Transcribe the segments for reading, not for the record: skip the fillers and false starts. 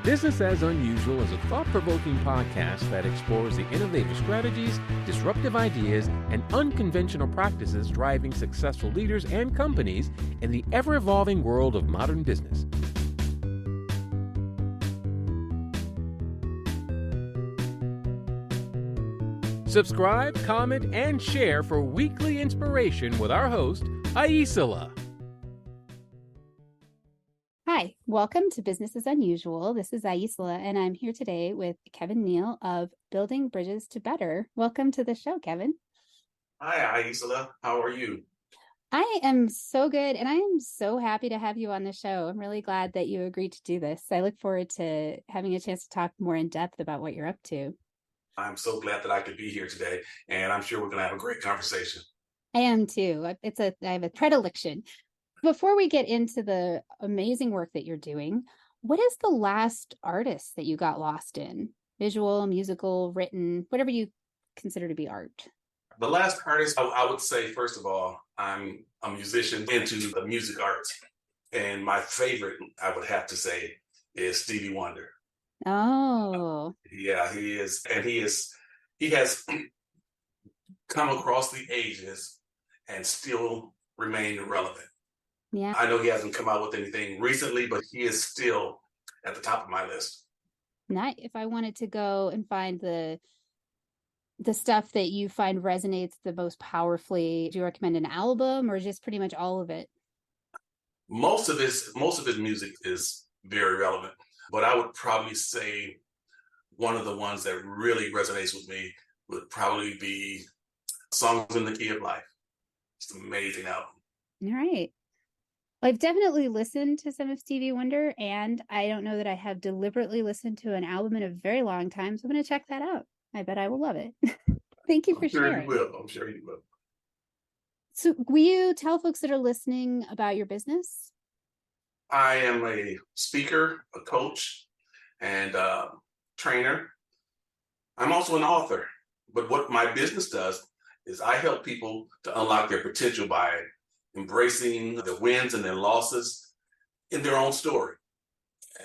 Business as Unusual is a thought-provoking podcast that explores the innovative strategies, disruptive ideas, and unconventional practices driving successful leaders and companies in the ever-evolving world of modern business. Subscribe, comment, and share for weekly inspiration with our host, Aisala. Hi, welcome to Business as Unusual. This is Aisala, and I'm here today with Kevin Neal of Building Bridges to Better. Welcome to the show, Kevin. Hi, Aisala. How are you? I am so good, and I am so happy to have you on the show. I'm really glad that you agreed to do this. I look forward to having a chance to talk more in depth about what you're up to. I'm so glad that I could be here today, and I'm sure we're going to have a great conversation. I am too. I have a predilection. Before we get into the amazing work that you're doing, what is the last artist that you got lost in? Visual, musical, written, whatever you consider to be art. The last artist, I would say, first of all, I'm a musician into the music arts. And my favorite, I would have to say, is Stevie Wonder. Oh. Yeah, he is. And he has come across the ages and still remained relevant. Yeah. I know he hasn't come out with anything recently, but he is still at the top of my list. Not if I wanted to go and find the stuff that you find resonates the most powerfully, do you recommend an album or just pretty much all of it? Most of his music is very relevant, but I would probably say one of the ones that really resonates with me would probably be Songs in the Key of Life. It's an amazing album. All right. I've definitely listened to some of Stevie Wonder, and I don't know that I have deliberately listened to an album in a very long time, so I'm going to check that out. I bet I will love it. Thank you for sharing. I'm sure you will. So will you tell folks that are listening about your business? I am a speaker, a coach, and a trainer. I'm also an author, but what my business does is I help people to unlock their potential by embracing their wins and their losses in their own story.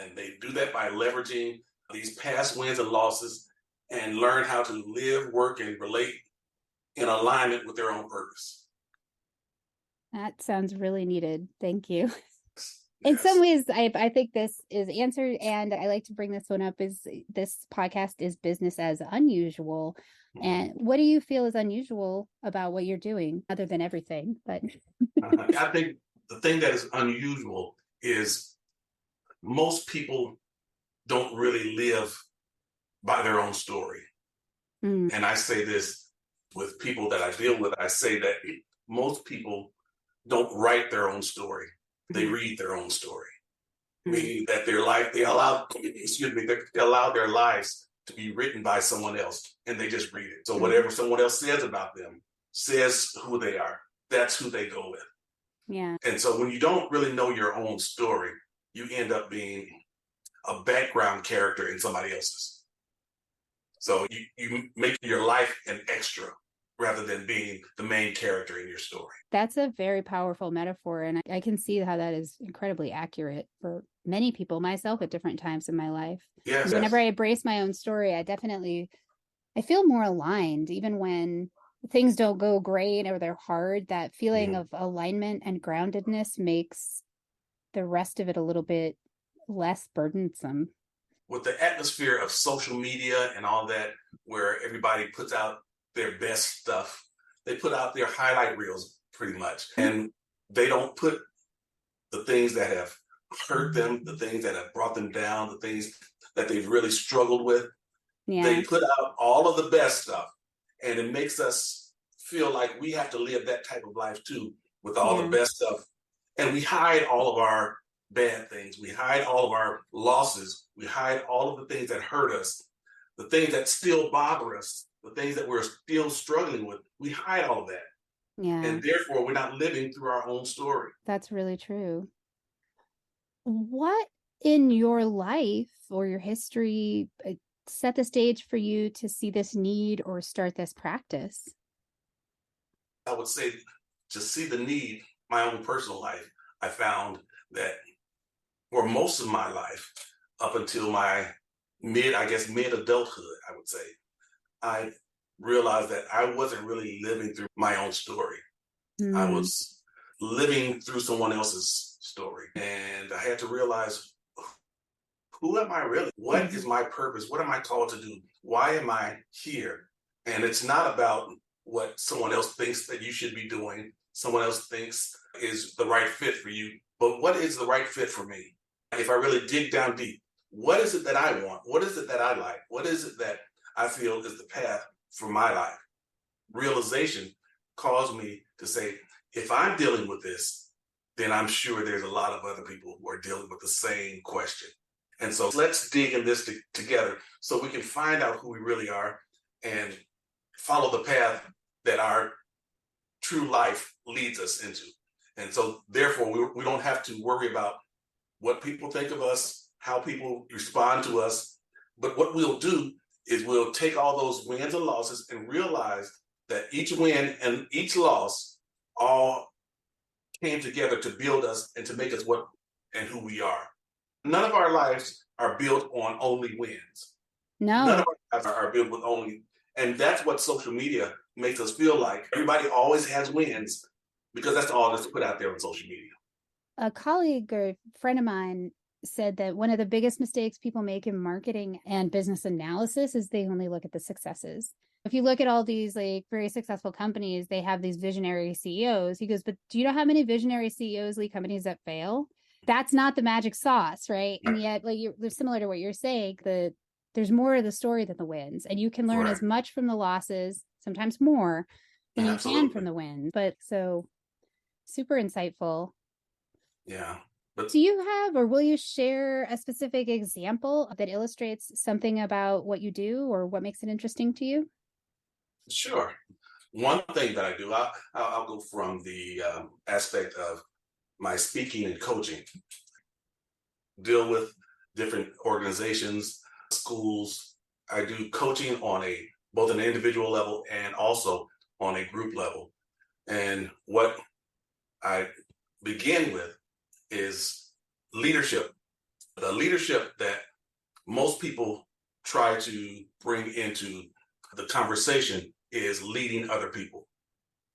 And they do that by leveraging these past wins and losses and learn how to live, work, and relate in alignment with their own purpose. That sounds really needed. Thank you. Yes. In some ways, I think this is answered, and I like to bring this one up, is this podcast is Business as Unusual. And what do you feel is unusual about what you're doing, other than everything? But I think the thing that is unusual is most people don't really live by their own story. And I say this with people that I deal with. I say that most people don't write their own story. They read their own story. Meaning that their life, they allow their lives to be written by someone else, and they just read it. So whatever someone else says about them says who they are. That's who they go with. yeah. And so when you don't really know your own story, you end up being a background character in somebody else's. So you make your life an extra rather than being the main character in your story. That's a very powerful metaphor, and I can see how that is incredibly accurate for many people, myself at different times in my life. Yes. Whenever I embrace my own story, I feel more aligned, even when things don't go great or they're hard. That feeling of alignment and groundedness makes the rest of it a little bit less burdensome. With the atmosphere of social media and all that, where everybody puts out their best stuff, they put out their highlight reels pretty much, and they don't put the things that have hurt them, the things that have brought them down, the things that they've really struggled with. Yeah. They put out all of the best stuff, and it makes us feel like we have to live that type of life too, with all the best stuff. And we hide all of our bad things. We hide all of our losses. We hide all of the things that hurt us, the things that still bother us, the things that we're still struggling with. We hide all of that. Yeah. And therefore, we're not living through our own story. That's really true. What in your life or your history set the stage for you to see this need or start this practice? I would say to see the need, my own personal life, I found that for most of my life, up until my mid adulthood, I would say, I realized that I wasn't really living through my own story. I was living through someone else's story. And I had to realize, who am I really? What is my purpose? What am I called to do? Why am I here? And it's not about what someone else thinks that you should be doing, someone else thinks is the right fit for you, but what is the right fit for me? If I really dig down deep, what is it that I want? What is it that I like? What is it that I feel is the path for my life? Realization caused me to say, if I'm dealing with this, then I'm sure there's a lot of other people who are dealing with the same question. And so let's dig in this together so we can find out who we really are and follow the path that our true life leads us into. And so therefore, we don't have to worry about what people think of us, how people respond to us. But what we'll do is we'll take all those wins and losses and realize that each win and each loss all came together to build us and to make us what and who we are. None of our lives are built on only wins. No. None of our lives are built with only, and that's what social media makes us feel like. Everybody always has wins because that's all that's put out there on social media. A colleague or friend of mine said that one of the biggest mistakes people make in marketing and business analysis is they only look at the successes. If you look at all these like very successful companies, they have these visionary CEOs. He goes, but do you know how many visionary CEOs lead companies that fail? That's not the magic sauce, right? And yet, like they're similar to what you're saying, there's more of the story than the wins, and you can learn as much from the losses, sometimes more, than you can from the wins. But so super insightful. Yeah. But do you have, or will you share a specific example that illustrates something about what you do or what makes it interesting to you? Sure. One thing that I do, I'll go from the aspect of my speaking and coaching, deal with different organizations, schools. I do coaching on both an individual level and also on a group level. And what I begin with is leadership. The leadership that most people try to bring into the conversation is leading other people.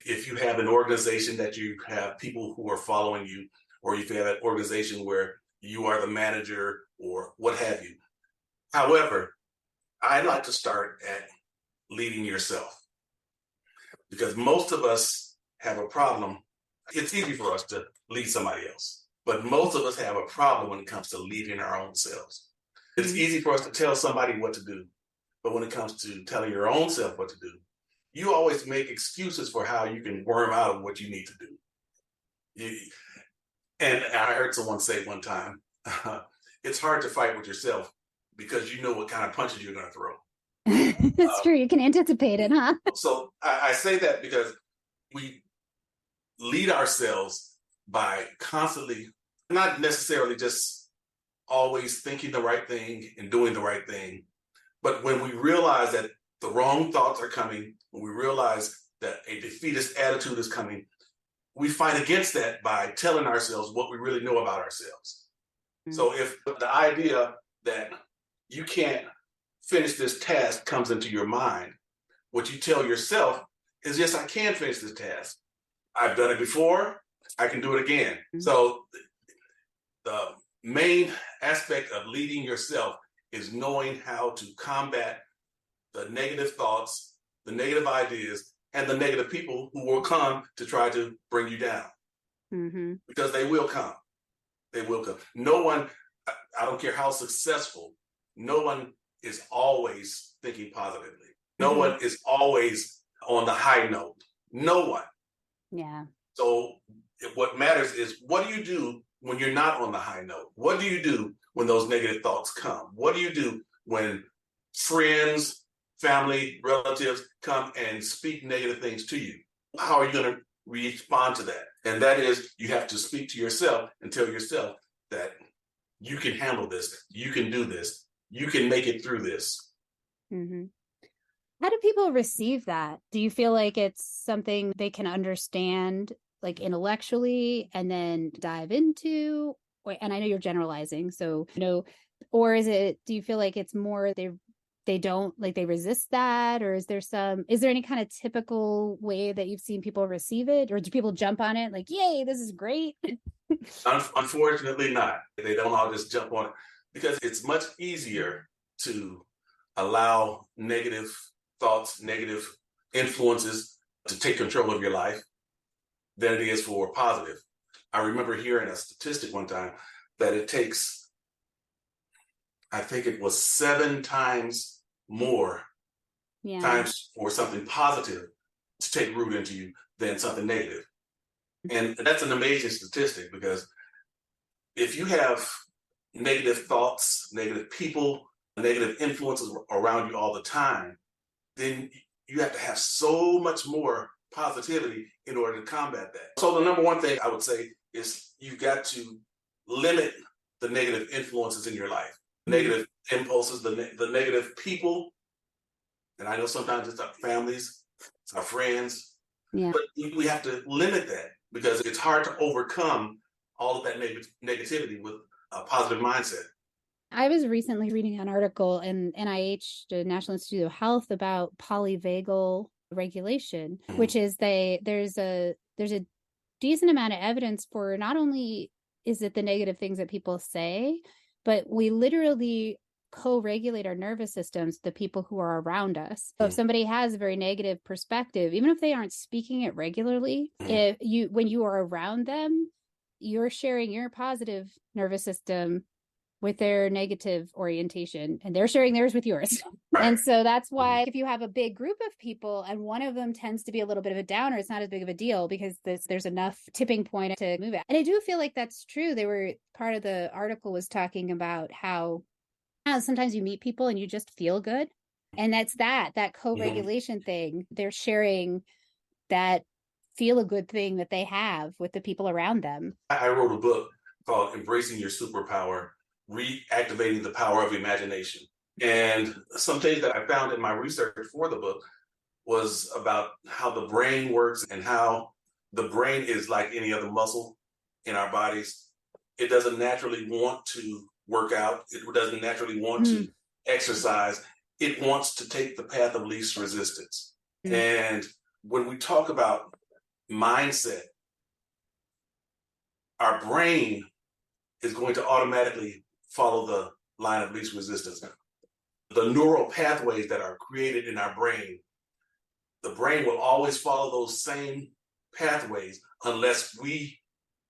If you have an organization that you have people who are following you, or if you have an organization where you are the manager or what have you. However, I like to start at leading yourself, because most of us have a problem. It's easy for us to lead somebody else, but most of us have a problem when it comes to leading our own selves. It's easy for us to tell somebody what to do, but when it comes to telling your own self what to do, you always make excuses for how you can worm out of what you need to do. And I heard someone say one time, it's hard to fight with yourself because you know what kind of punches you're going to throw. That's true. You can anticipate it, huh? So I say that because we lead ourselves by constantly, not necessarily just always thinking the right thing and doing the right thing, but when we realize that the wrong thoughts are coming, when we realize that a defeatist attitude is coming, we fight against that by telling ourselves what we really know about ourselves. So if the idea that you can't finish this task comes into your mind, what you tell yourself is, yes, I can finish this task. I've done it before, I can do it again. So the main aspect of leading yourself is knowing how to combat the negative thoughts, the negative ideas, and the negative people who will come to try to bring you down. Because they will come. They will come. No one, I don't care how successful, no one is always thinking positively. No one is always on the high note. No one. Yeah. So what matters is, what do you do when you're not on the high note? What do you do when those negative thoughts come? What do you do when friends, family, relatives come and speak negative things to you? How are you going to respond to that? And that is, you have to speak to yourself and tell yourself that you can handle this, you can do this, you can make it through this. How do people receive that? Do you feel like it's something they can understand, like intellectually, and then dive into? And I know you're generalizing, so Or do you feel like it's more they don't, like, they resist that? Or is there any kind of typical way that you've seen people receive it? Or do people jump on it like, yay, this is great? Unfortunately not. They don't all just jump on it, because it's much easier to allow negative thoughts, negative influences to take control of your life than it is for positive. I remember hearing a statistic one time that it takes, I think it was 7 times more times for something positive to take root into you than something negative. And that's an amazing statistic, because if you have negative thoughts, negative people, negative influences around you all the time, then you have to have so much more positivity in order to combat that. So the number one thing I would say is you've got to limit the negative influences in your life, negative impulses, the negative people. And I know sometimes it's our families, it's our friends, but we have to limit that, because it's hard to overcome all of that negativity with a positive mindset. I was recently reading an article in NIH, the National Institute of Health, about polyvagal regulation, which is there's a decent amount of evidence for, not only is it the negative things that people say, but we literally co-regulate our nervous systems, the people who are around us. So if somebody has a very negative perspective, even if they aren't speaking it regularly, when you are around them, you're sharing your positive nervous system with their negative orientation, and they're sharing theirs with yours. Right. And so that's why if you have a big group of people and one of them tends to be a little bit of a downer, it's not as big of a deal, because there's enough tipping point to move it. And I do feel like that's true. Part of the article was talking about how sometimes you meet people and you just feel good. And that's that co-regulation thing. They're sharing that feel a good thing that they have with the people around them. I wrote a book called Embracing Your Superpower, Reactivating the Power of Imagination. And some things that I found in my research for the book was about how the brain works, and how the brain is like any other muscle in our bodies. It doesn't naturally want to work out. It doesn't naturally want to exercise. It wants to take the path of least resistance. And when we talk about mindset, our brain is going to automatically follow the line of least resistance. The neural pathways that are created in our brain, the brain will always follow those same pathways unless we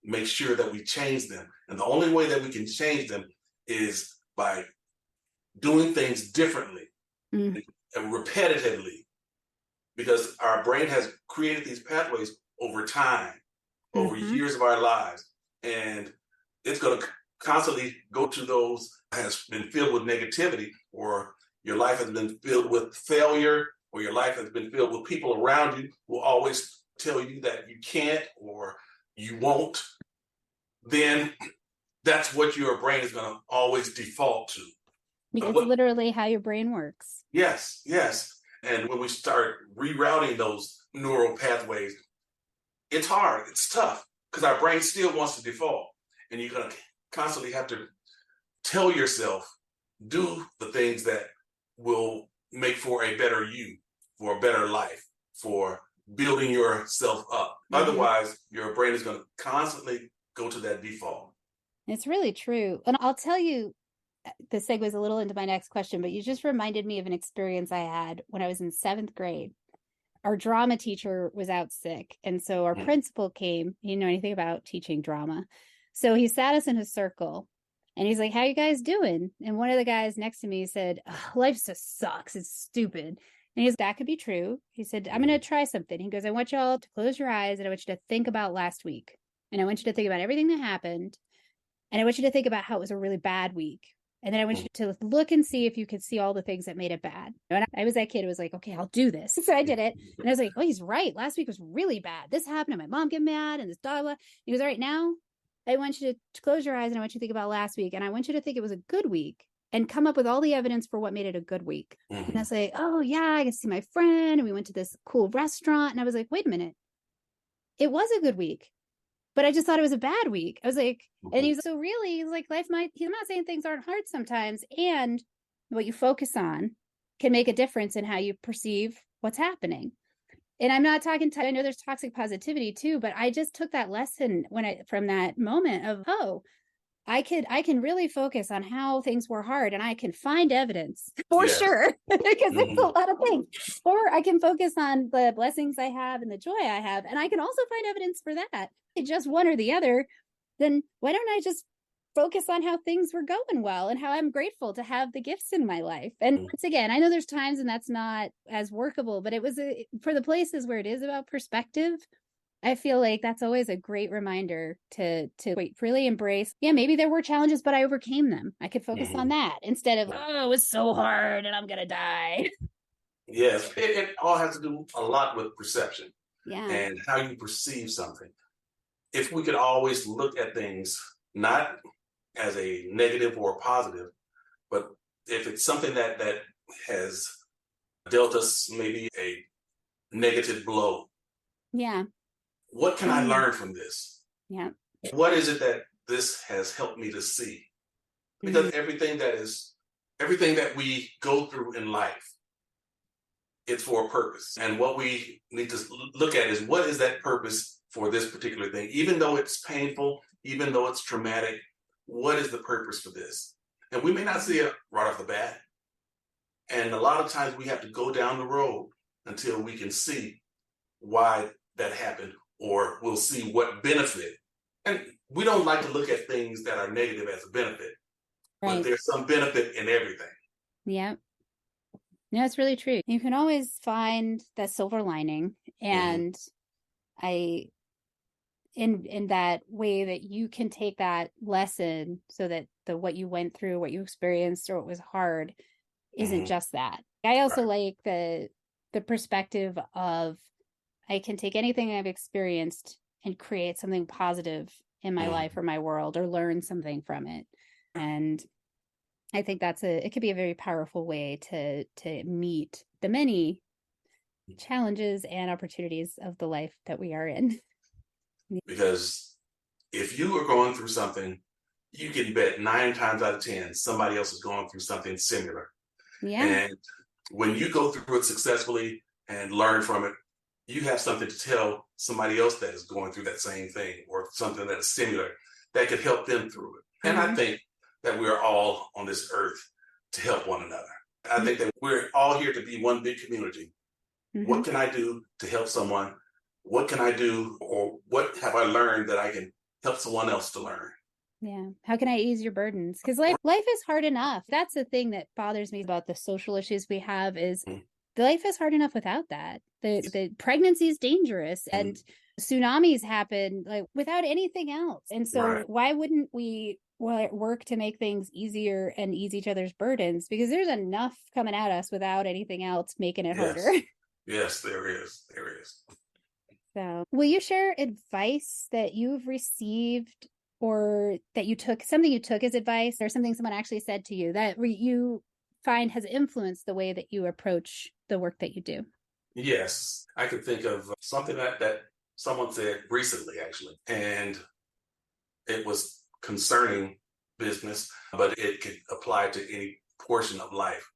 make sure that we change them. And the only way that we can change them is by doing things differently and repetitively, because our brain has created these pathways over time, over years of our lives. And it's going to constantly go to those that has been filled with negativity, or your life has been filled with failure, or your life has been filled with people around you who always tell you that you can't or you won't. Then that's what your brain is going to always default to. It's literally how your brain works. Yes. And when we start rerouting those neural pathways, it's hard, it's tough, because our brain still wants to default. And you're going to constantly have to tell yourself, do the things that will make for a better you, for a better life, for building yourself up. Otherwise, your brain is going to constantly go to that default. It's really true. And I'll tell you, this segues a little into my next question, but you just reminded me of an experience I had when I was in 7th grade. Our drama teacher was out sick. And so our principal came. He didn't know anything about teaching drama. So he sat us in a circle and he's like, how you guys doing? And one of the guys next to me said, life just sucks. It's stupid. And he goes, that could be true. He said, I'm going to try something. He goes, I want y'all to close your eyes and I want you to think about last week. And I want you to think about everything that happened. And I want you to think about how it was a really bad week. And then I want you to look and see if you could see all the things that made it bad. And I was that kid who was like, okay, I'll do this. So I did it. And I was like, oh, he's right. Last week was really bad. This happened and my mom get mad and this dog. He goes, all right, now I want you to close your eyes and I want you to think about last week. And I want you to think it was a good week and come up with all the evidence for what made it a good week. And I was like, oh yeah, I can see my friend. And we went to this cool restaurant. And I was like, wait a minute. It was a good week. but I just thought it was a bad week. I was like, and he's so really, he's like, he's not saying things aren't hard sometimes. And what you focus on can make a difference in how you perceive what's happening. And I'm not talking I know there's toxic positivity too, but I just took that lesson from that moment of, oh, I can really focus on how things were hard, and I can find evidence for sure, because there's a lot of things. Or I can focus on the blessings I have and the joy I have, and I can also find evidence for that. It's just one or the other. Then why don't I just focus on how things were going well and how I'm grateful to have the gifts in my life? And once again, I know there's times and that's not as workable, but it was for the places where it is about perspective. I feel like that's always a great reminder to really embrace. Yeah, maybe there were challenges, but I overcame them. I could focus on that instead of, oh, it was so hard and I'm going to die. Yes, it all has to do a lot with perception and how you perceive something. If we could always look at things not as a negative or a positive, but if it's something that has dealt us maybe a negative blow. Yeah. What can I learn from this? Yeah. What is it that this has helped me to see? Because everything that we go through in life, it's for a purpose. And what we need to look at is, what is that purpose for this particular thing? Even though it's painful, even though it's traumatic, what is the purpose for this? And we may not see it right off the bat. And a lot of times we have to go down the road until we can see why that happened, or we'll see what benefit. And we don't like to look at things that are negative as a benefit, but there's some benefit in everything. Yeah. No, it's really true. You can always find that silver lining. And in that way that you can take that lesson so that what you went through, what you experienced, or what was hard isn't just that. I also like the perspective of, I can take anything I've experienced and create something positive in my life or my world, or learn something from it. And I think it could be a very powerful way to meet the many challenges and opportunities of the life that we are in. Because if you are going through something, you can bet 9 times out of 10, somebody else is going through something similar. Yeah. And when you go through it successfully and learn from it, you have something to tell somebody else that is going through that same thing, or something that is similar, that could help them through it. And I think that we're all on this earth to help one another. I think that we're all here to be one big community. What can I do to help someone? What can I do, or what have I learned that I can help someone else to learn? Yeah. How can I ease your burdens? Because life is hard enough. That's the thing that bothers me about the social issues we have, is life is hard enough without that. The pregnancy is dangerous, and tsunamis happen without anything else. And so why wouldn't we work to make things easier and ease each other's burdens? Because there's enough coming at us without anything else making it harder. Yes, there is. There is. So will you share advice that you've received, or that you took as advice, or something someone actually said to you that you find has influenced the way that you approach the work that you do? Yes, I could think of something that someone said recently, actually, and it was concerning business, but it could apply to any portion of life.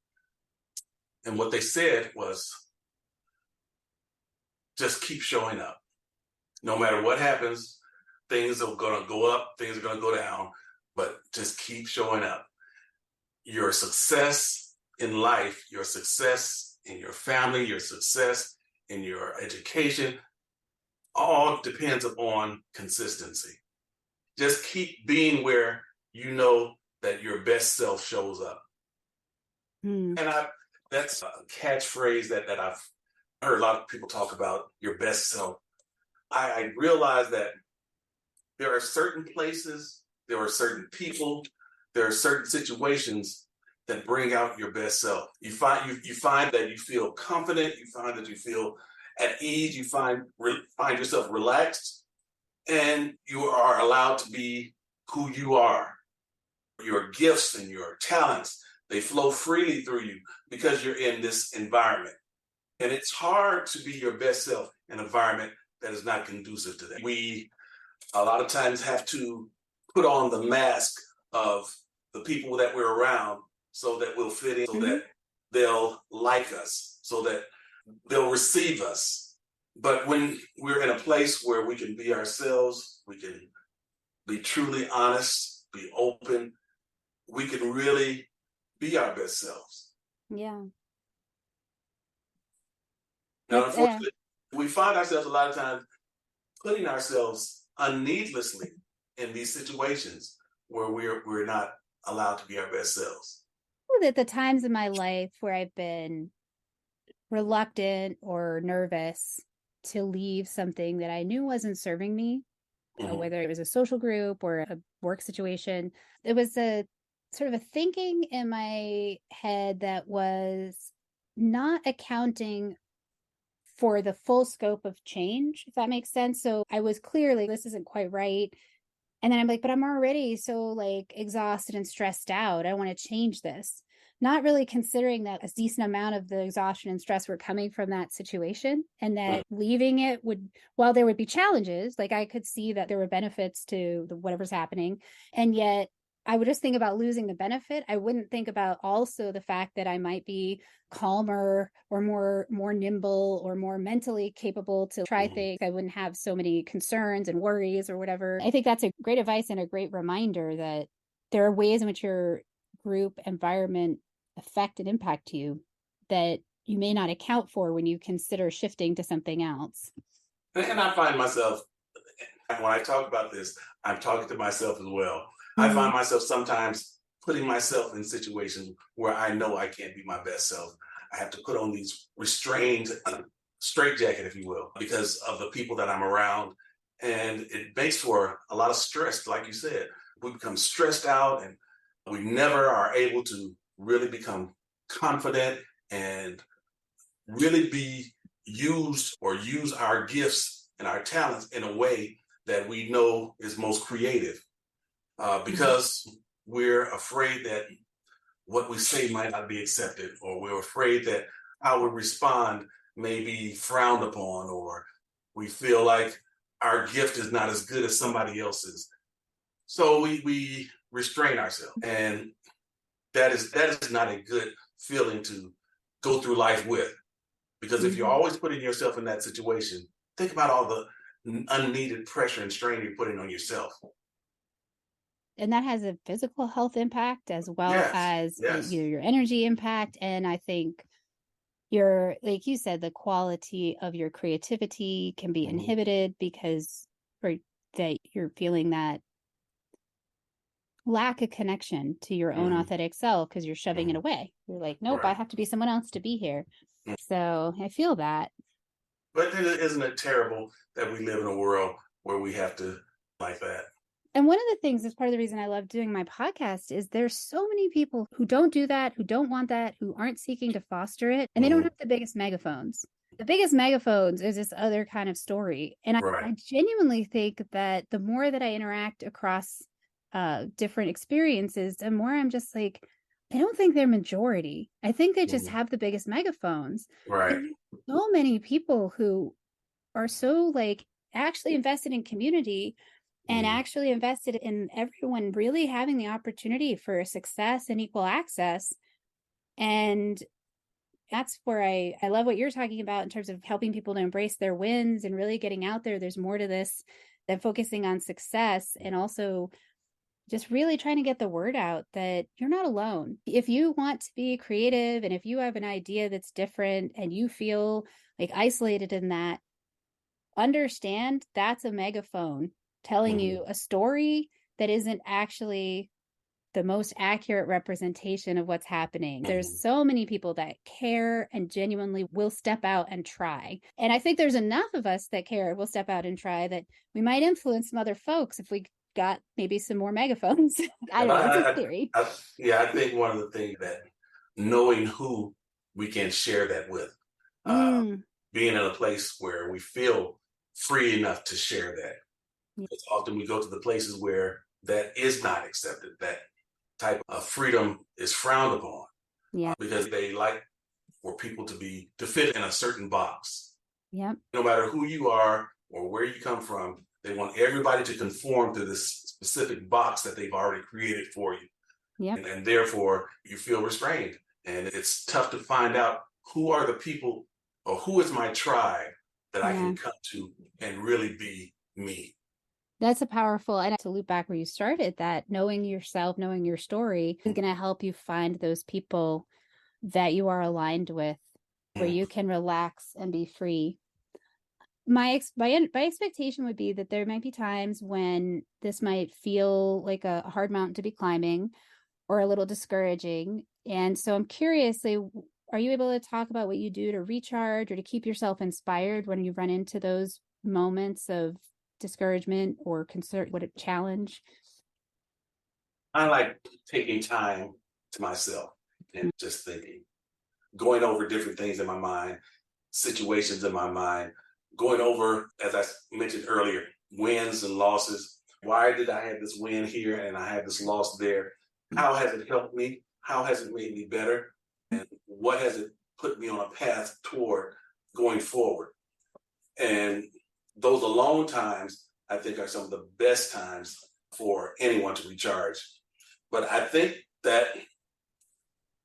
And what they said was, just keep showing up. No matter what happens, things are going to go up, things are going to go down, but just keep showing up. Your success in life, your success in your family, your success in your education, all depends upon consistency. Just keep being where you know that your best self shows up. And that's a catchphrase that I've heard a lot of people talk about, your best self. I realize that there are certain places, there are certain people, there are certain situations that bring out your best self. You find that you feel confident, you find that you feel at ease, you find yourself relaxed, and you are allowed to be who you are. Your gifts and your talents, they flow freely through you because you're in this environment. And it's hard to be your best self in an environment that is not conducive to that. We a lot of times have to put on the mask of the people that we're around so that we'll fit in, so that they'll like us, so that they'll receive us. But when we're in a place where we can be ourselves, we can be truly honest, be open, we can really be our best selves. Yeah. Now, unfortunately, we find ourselves a lot of times putting ourselves unneedlessly in these situations where we're not allowed to be our best selves. At the times in my life where I've been reluctant or nervous to leave something that I knew wasn't serving me, whether it was a social group or a work situation, it was a sort of a thinking in my head that was not accounting for the full scope of change, if that makes sense. So I was clearly, this isn't quite right. And then I'm like, but I'm already so like exhausted and stressed out. I want to change this. Not really considering that a decent amount of the exhaustion and stress were coming from that situation, and that leaving it would, while there would be challenges, like I could see that there were benefits to whatever's happening. And yet I would just think about losing the benefit. I wouldn't think about also the fact that I might be calmer or more nimble or more mentally capable to try things. I wouldn't have so many concerns and worries or whatever. I think that's a great advice and a great reminder that there are ways in which your group environment affect and impact you that you may not account for when you consider shifting to something else. And I find myself, when I talk about this, I'm talking to myself as well. I find myself sometimes putting myself in situations where I know I can't be my best self. I have to put on these restrained straitjacket, if you will, because of the people that I'm around. And it makes for a lot of stress. Like you said, we become stressed out and we never are able to really become confident and really be used or use our gifts and our talents in a way that we know is most creative. Because we're afraid that what we say might not be accepted, or we're afraid that how we respond may be frowned upon, or we feel like our gift is not as good as somebody else's. So we restrain ourselves. And that is not a good feeling to go through life with. Because if you're always putting yourself in that situation, think about all the unneeded pressure and strain you're putting on yourself. And that has a physical health impact as well as your energy impact. And I think like you said, the quality of your creativity can be inhibited because that you're feeling that lack of connection to your own authentic self because you're shoving it away. You're like, nope, I have to be someone else to be here. So I feel that. But isn't it terrible that we live in a world where we have to like that? And one of the things that's part of the reason I love doing my podcast is there's so many people who don't do that, who don't want that, who aren't seeking to foster it, and they don't have the biggest megaphones. The biggest megaphones is this other kind of story. And I genuinely think that the more that I interact across different experiences, the more I'm just like, I don't think they're majority. I think they just have the biggest megaphones. Right. So many people who are so like actually invested in community and actually invested in everyone really having the opportunity for success and equal access. And that's where I love what you're talking about in terms of helping people to embrace their wins and really getting out there. There's more to this than focusing on success, and also just really trying to get the word out that you're not alone. If you want to be creative and if you have an idea that's different and you feel like isolated in that, understand that's a megaphone telling you a story that isn't actually the most accurate representation of what's happening. There's so many people that care and genuinely will step out and try. And I think there's enough of us that care, will step out and try, that we might influence some other folks if we got maybe some more megaphones. I don't know, it's a theory. I think one of the things that knowing who we can share that with, being in a place where we feel free enough to share that. Because often we go to the places where that is not accepted, that type of freedom is frowned upon. Because they like for people to fit in a certain box. No matter who you are or where you come from, They want everybody to conform to this specific box that they've already created for you. Yep. And therefore, you feel restrained. And it's tough to find out who are the people or who is my tribe that I can come to and really be me. That's a powerful, and to loop back where you started, that knowing yourself, knowing your story is going to help you find those people that you are aligned with, where you can relax and be free. My expectation would be that there might be times when this might feel like a hard mountain to be climbing or a little discouraging. And so I'm curious, are you able to talk about what you do to recharge or to keep yourself inspired when you run into those moments of discouragement or concern, what a challenge? I like taking time to myself and just thinking, going over different things in my mind, situations in my mind, going over, as I mentioned earlier, wins and losses. Why did I have this win here and I had this loss there? How has it helped me? How has it made me better? And what has it put me on a path toward going forward? And those alone times, I think, are some of the best times for anyone to recharge. But I think that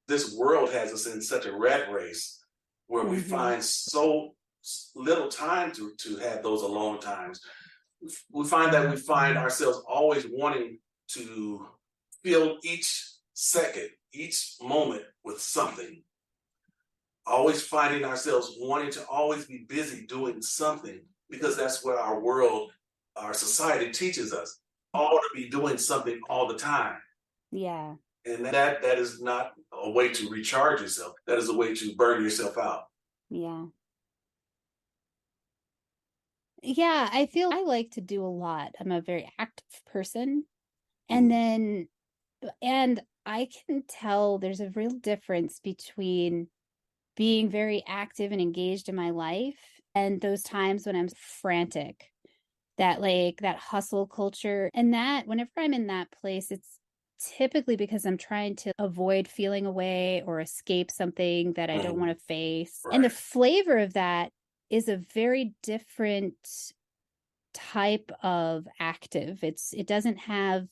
this world has us in such a rat race where we find so little time to have those alone times. We find that we find ourselves always wanting to fill each second, each moment with something. Always finding ourselves wanting to always be busy doing something, because that's what our world, our society teaches us, all to be doing something all the time. Yeah. And that is not a way to recharge yourself. That is a way to burn yourself out. Yeah. Yeah, I feel I like to do a lot. I'm a very active person. And I can tell there's a real difference between being very active and engaged in my life and those times when I'm frantic, that hustle culture. And that whenever I'm in that place, it's typically because I'm trying to avoid feeling away or escape something that I don't want to face. Right. And the flavor of that is a very different type of active. It doesn't have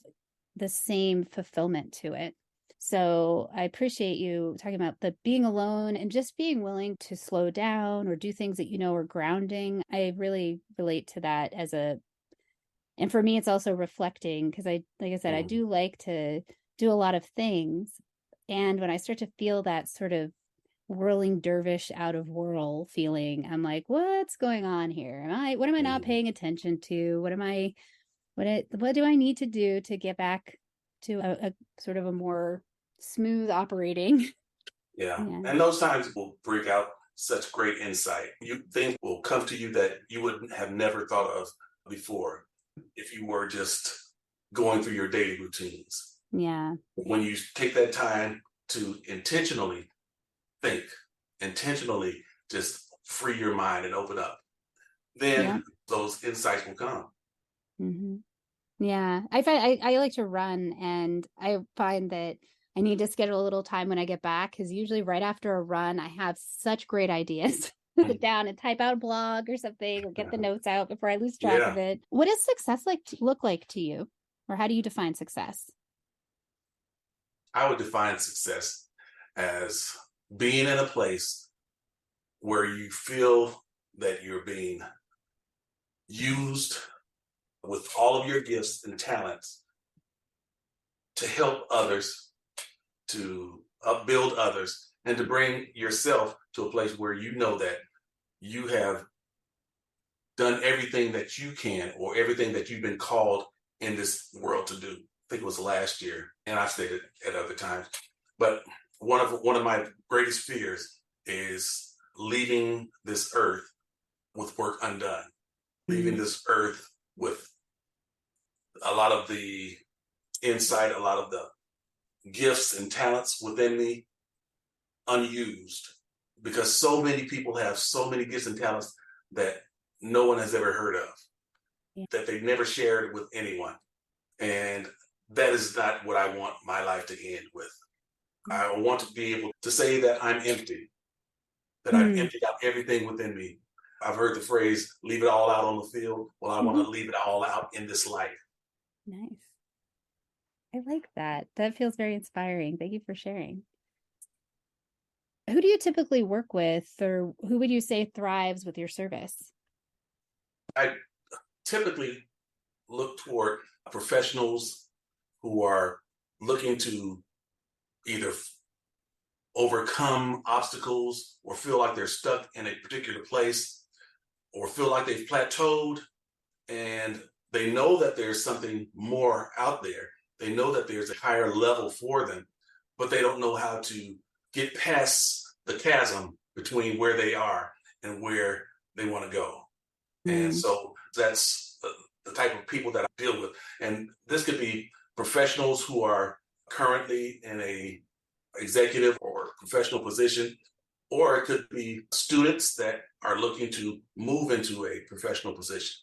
the same fulfillment to it. So I appreciate you talking about the being alone and just being willing to slow down or do things that you know are grounding. I really relate to that and for me, it's also reflecting because like I said, I do like to do a lot of things. And when I start to feel that sort of whirling dervish out of whirl feeling, I'm like, what's going on here? What am I not paying attention to? What do I need to do to get back to a sort of a more smooth operating? Yeah. And those times will bring out such great insight. Things will come to you that you would have never thought of before if you were just going through your daily routines. Yeah. When you take that time to intentionally think, intentionally just free your mind and open up, then those insights will come. Mm-hmm. Yeah. I like to run, and I find that I need to schedule a little time when I get back, because usually right after a run, I have such great ideas. Sit down and type out a blog or something, or get the notes out before I lose track of it. What does success look like to you? Or how do you define success? I would define success as being in a place where you feel that you're being used with all of your gifts and talents to help others, to upbuild others, and to bring yourself to a place where you know that you have done everything that you can, or everything that you've been called in this world to do. I think it was last year, and I've said it at other times, but one of my greatest fears is leaving this earth with work undone, leaving this earth with a lot of the insight, a lot of the gifts and talents within me unused, because so many people have so many gifts and talents that no one has ever heard of, that they've never shared with anyone. And that is not what I want my life to end with. I want to be able to say that I'm empty, that I've emptied out everything within me. I've heard the phrase, leave it all out on the field. Well, I want Mhm. to leave it all out in this life. Nice. I like that. That feels very inspiring. Thank you for sharing. Who do you typically work with, or who would you say thrives with your service? I typically look toward professionals who are looking to either overcome obstacles or feel like they're stuck in a particular place or feel like they've plateaued and they know that there's something more out there. They know that there's a higher level for them, but they don't know how to get past the chasm between where they are and where they want to go. And so that's the type of people that I deal with. And this could be professionals who are currently in a executive or professional position, or it could be students that are looking to move into a professional position.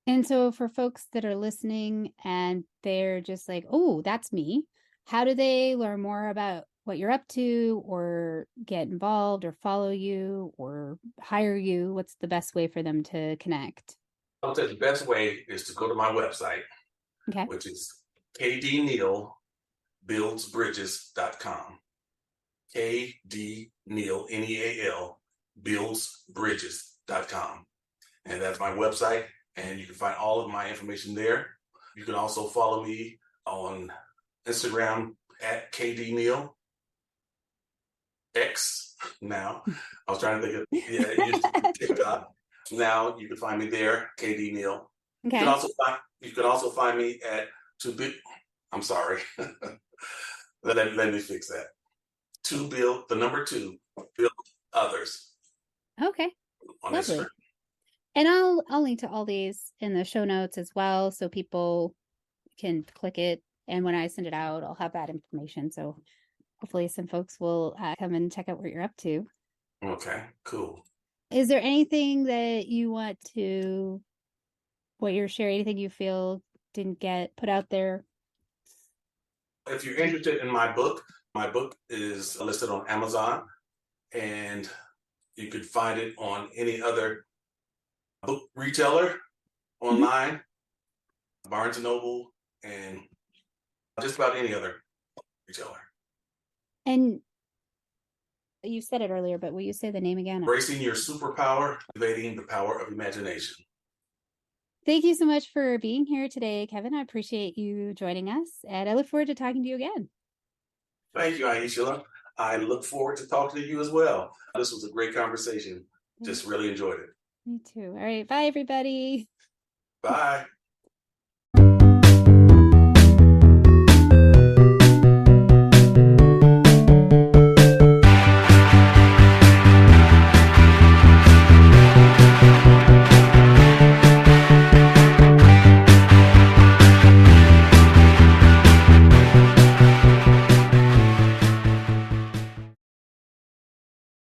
And so for folks that are listening and they're just like, oh, that's me, how do they learn more about what you're up to or get involved or follow you or hire you? What's the best way for them to connect? I would say the best way is to go to my website, Okay. which is kdnealbuildsbridges.com. KD Neal, Neal, buildsbridges.com. And that's my website. And you can find all of my information there. You can also follow me on Instagram at KD Neal. X now. I was trying to think of, it used to be TikTok. Now you can find me there, KD Neal. Okay. You can also find me at I'm sorry. let me fix that. Build others. Okay. On Lovely. Instagram. And I'll link to all these in the show notes as well, so people can click it. And when I send it out, I'll have that information. So hopefully some folks will come and check out what you're up to. Okay, cool. Is there anything that you want to, what you're sharing, anything you feel didn't get put out there? If you're interested in my book is listed on Amazon, and you could find it on any other book retailer online, Barnes & Noble, and just about any other retailer. And you said it earlier, but will you say the name again? Embracing Your Superpower, Innovating the Power of Imagination. Thank you so much for being here today, Kevin. I appreciate you joining us, and I look forward to talking to you again. Thank you, Aisha. I look forward to talking to you as well. This was a great conversation. Just really enjoyed it. Me too. All right. Bye, everybody. Bye.